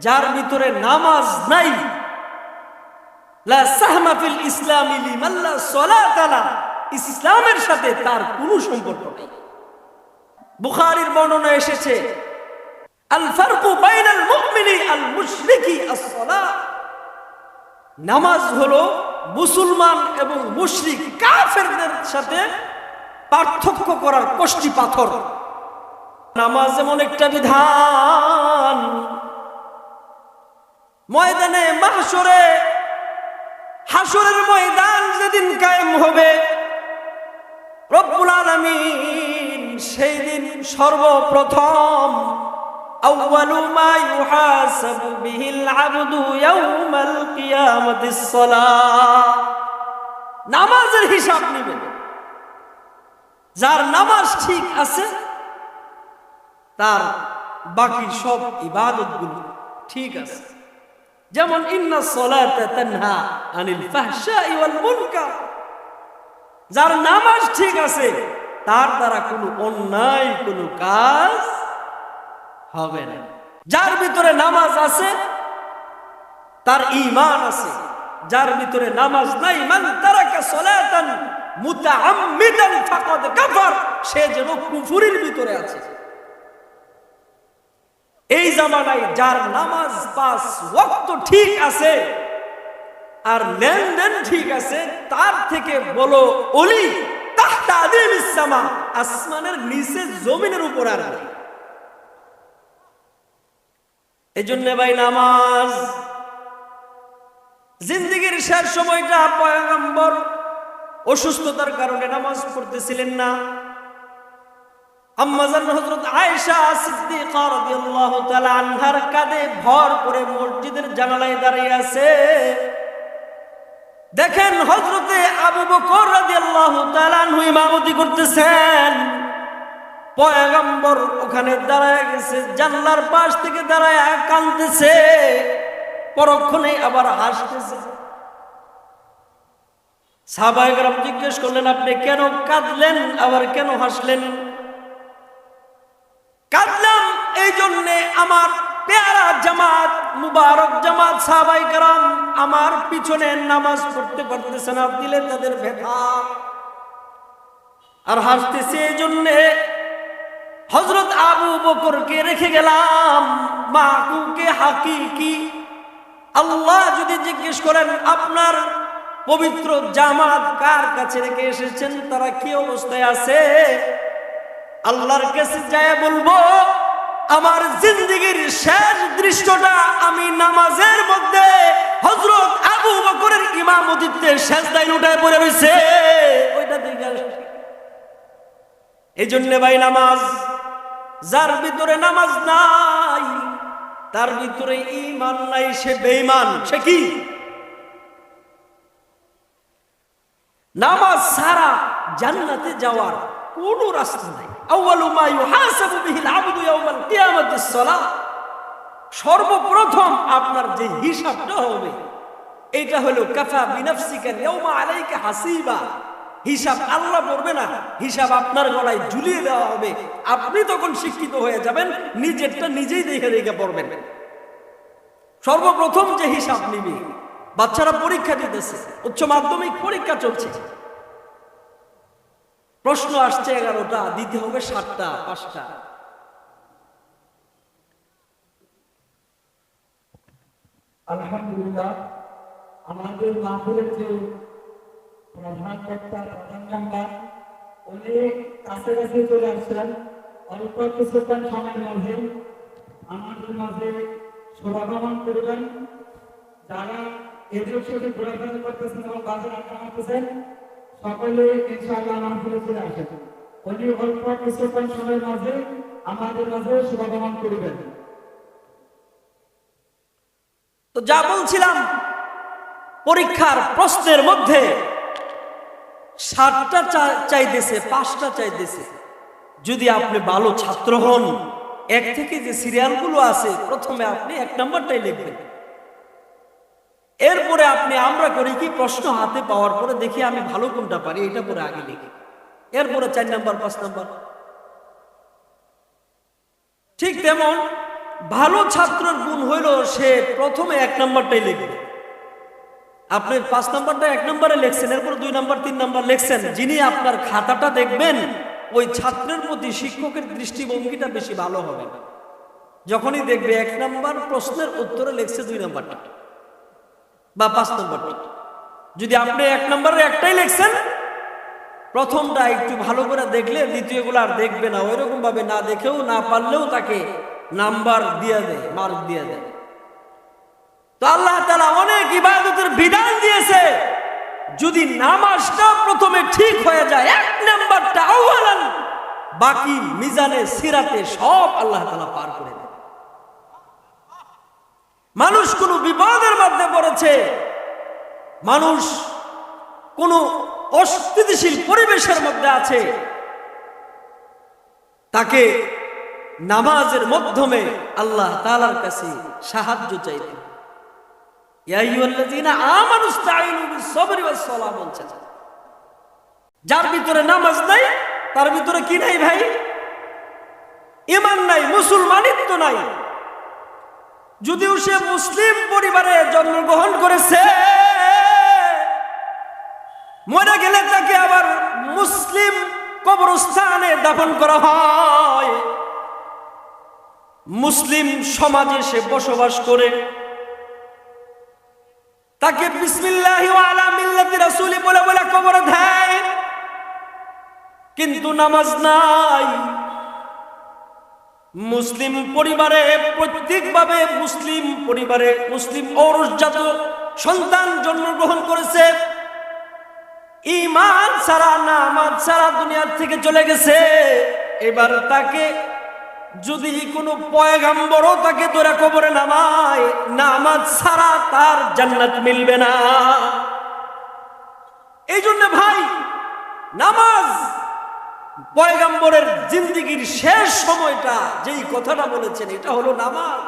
যার ভিতরে নামাজ নাই, লা সাহমা ফিল ইসলামি লিমান লা সালাতা লা, ইসলামের সাথে তার কোনো সম্পর্ক নেই। বুখারীর বর্ণনা এসেছে, আল ফারকু বাইনাল মুমিনি আল মুশরিকি আস-সালাহ, নামাজ হলো মুসলমান এবং মুশরিক কাফেরদের সাথে পার্থক্য করার কষ্টি পাথর। নামাজ এমন একটা বিধান, ময়দানে মাহশরে, হাসরের ময়দান যেদিন কায়েম হবে, রব্বুল আলামিন সেই দিন সর্বপ্রথম আউয়ালু মা ইউহাসাবু বিহিল আবদু ইয়াউমাল কিয়ামাতিস সালাহ, নামাজের হিসাব নেবেন। যার নামাজ ঠিক আছে তার বাকি সব ইবাদতগুলো ঠিক আছে। যেমন ইন্নাস সালাতা তানহা আনিল ফাহশাই ওয়াল মুনকার, যার নামাজ ঠিক আছে তার দ্বারা কোনো অন্যায় কোনো কাজ হবে না। যার ভিতরে নামাজ আছে তার ঈমান আছে, যার ভিতরে নামাজ নাই, মান তারাকা সালাতান মুতাআম্মিদান ফাকাদ কাফার, সে যেন কুফরির ভিতরে আছে। এই জামানায় যার নামাজ 5 ওয়াক্ত ঠিক আছে আর লেনদেন ঠিক আছে, তার থেকে বলো ওলি তাহতা আদিমিস সামা, আসমানের নিচে জমিনের উপর আর নেই। এজন্য ভাই নামাজ, জিন্দেগীর শেষ সময়টা পয়গম্বর অসুস্থতার কারণে নামাজ পড়তেছিলেন না। আম্মাজান হযরত আয়েশা সিদ্দিকা রাদিয়াল্লাহু তাআলা আনহার কাঁধে ভর করে মসজিদের জানালায় দাঁড়িয়ে আছে। দেখেন হযরতে আবু বকর রাদিয়াল্লাহু তাআলা আনহু ইমামতি করতেছেন, পয়গম্বর ওখানে দাঁড়ায় গেছে, জানলার পাশ থেকে দাঁড়ায় কাঁদতেছে, পরক্ষণে আবার হাসতেছে। সাহাবায়ে কেরাম জিজ্ঞেস করলেন, আপনি কেন কাঁদলেন আবার কেন হাসলেন? কাঁদলাম এই জন্যে আমার পেয়ারা জামাত, মুবারক জামাত সাহাবায়ে কেরাম আমার পিছনে নামাজ পড়তে পারতেছে না, দিলে তাদের ব্যথা। আর হাসতেছে এই জন্যে হযরত আবু বকরকে রেখে গেলাম। মাকুকে হাকিকি, আল্লাহ যদি জিজ্ঞেস করেন আপনার পবিত্র জামাত কার কাছে রেখে এসেছেন, তারা কি অবস্থায় আছে, আল্লাহর কাছে যায় বলবো আমার জিন্দেগীর শেষ দৃশ্যটা আমি নামাজের মধ্যে হযরত আবু বকরের ইমামতিতে সেজদায় লুটায় পড়ে রইছে, ওইটা দেখে আসছি। এই জন্য ভাই নামাজ, যার ভিতরে নামাজ নাই তার ভিতরে ঈমান নাই, সে বেঈমান। সে কি? নামাজ ছাড়া জান্নাতে যাওয়ার কোনো রাস্তা নাই। আউয়ালু মা ইউহাসাবু বিহিল আবদু ইয়াউমাল কিয়ামাতিস সালাহ, সর্বপ্রথম আপনার যে হিসাবটা হবে এটা হলো কাফা বিনাফসিকা ইয়াউমা আলাইকা হাসিবা। হিসাব আল্লাহ পড়বে না, হিসাব আপনার গলায় ঝুলিয়ে দেওয়া হবে। আপনি তখন শিক্ষিত হয়ে যাবেন, নিজেরটা নিজেই দেখে দেখে পড়বেন। সর্বপ্রথম যে হিসাব নিবে, বাচ্চারা পরীক্ষা দিতেছে, উচ্চ মাধ্যমিক পরীক্ষা চলছে, প্রশ্ন আসছে 11টা, দিতে হবে 7টা 5টা। আলহামদুলিল্লাহ, আমাদের মাহফিলের যে প্রধান বক্তা, প্রধান মেম্বার, উনি কাছাকাছি চলে আসছেন। অল্প কিছুক্ষণ সময়ের মধ্যে আমাদের মাঝে শোভাগমন করবেন। যারা এদের সাথে ঘোরাফেরা করতেছেন এবং বাজার আড্ডা মারতেছেন, সকলে ইনশাআল্লাহ মাহফিলে চলে আসেন। উনি অল্প কিছুক্ষণ সময়ের মাঝে আমাদের মাঝে শোভাগমন করবেন। তো যা বলছিলাম, পরীক্ষার প্রশ্নের মধ্যে 7টা চাইতেছে, 5টা চাইতেছে। যদি আপনি ভালো ছাত্র হন, 1 থেকে যে সিরিয়ালগুলো আছে প্রথমে আপনি 1 নম্বরটাই লিখবেন। এরপরে আপনি আমরা করি কি, প্রশ্ন হাতে পাওয়ার পরে দেখি আমি ভালো কোনটা পারি, এটা পরে আগে লিখি, এরপরে 4 নম্বর 5 নম্বর। ঠিক তেমন ভালো ছাত্রের গুণ হইল সে প্রথমে 1 নাম্বারটাই লিখবে। আপনি 5 নাম্বারটা 1 নম্বরে লিখছেন, এরপর 2 নাম্বার 3 নাম্বার লিখছেন, যিনি আপনার খাতাটা দেখবেন ওই ছাত্রের প্রতি শিক্ষকের দৃষ্টিভঙ্গিটা বেশি ভালো হবে। যখনই দেখবে 1 নাম্বার প্রশ্নের উত্তরে লিখছে 2 নাম্বারটা বা 5 নাম্বারটা, যদি আপনি 1 নম্বরে একটাই লিখছেন, প্রথমটা একটু ভালো করে দেখলে দ্বিতীয়গুলো আর দেখবে না, ওইরকম ভাবে না দেখেও না পারলেও তাকে নাম্বার দিয়ে দেয়, মার্ক দিয়ে দেয়। তো আল্লাহ তাআলা অনেক ইবাদতের বিধান দিয়েছে, যদি নামাজটা প্রথমে ঠিক হয়ে যায় 1 নাম্বারটা আউয়ালান, বাকি মিজানে সিরাতে সব আল্লাহ তাআলা পার করে দেয়। মানুষ কোনো বিপদের মধ্যে পড়েছে, মানুষ কোনো অস্থিতিশীল পরিবেশের মধ্যে আছে, তাকে নামাজের মাধ্যমে আল্লাহ তাআলার কাছে সাহায্য চাইতে, ইয়া আইয়ুহাল্লাযীনা আমানু ইসতাঈনু বিস-সাবরি ওয়াস-সালাহ বলছেন। যার ভিতরে নামাজ নাই তার ভিতরে কি নাই ভাই? ঈমান নাই, মুসলমানিত্ব নাই। যদিও সে মুসলিম পরিবারে জন্মগ্রহণ করেছে, মরে গেলে তাকে আবার মুসলিম কবরস্থানে দাফন করা হয়, মুসলিম সমাজে সে বসবাস করে, তাকে বিসমিল্লাহি ওয়া আলা মিল্লাতি রাসূলি বলে বলে কবর দেয়, কিন্তু নামাজ নাই। মুসলিম পরিবারে প্রত্যেকভাবে মুসলিম পরিবারে মুসলিম ঔরসজাত সন্তান জন্মগ্রহণ করেছে, ঈমান ছাড়া নামাজ ছাড়া দুনিয়া থেকে চলে গেছে। এবার তাকে যদি কোনো পয়গাম্বরও তাকে ধরে কবরে নামায়, নামাজ ছাড়া তার জান্নাত মিলবে না। এই জন্য ভাই, নামাজ পয়গাম্বরের জিন্দেগীর শেষ সময়টা যেই কথাটা বলেছেন, এটা হলো নামাজ।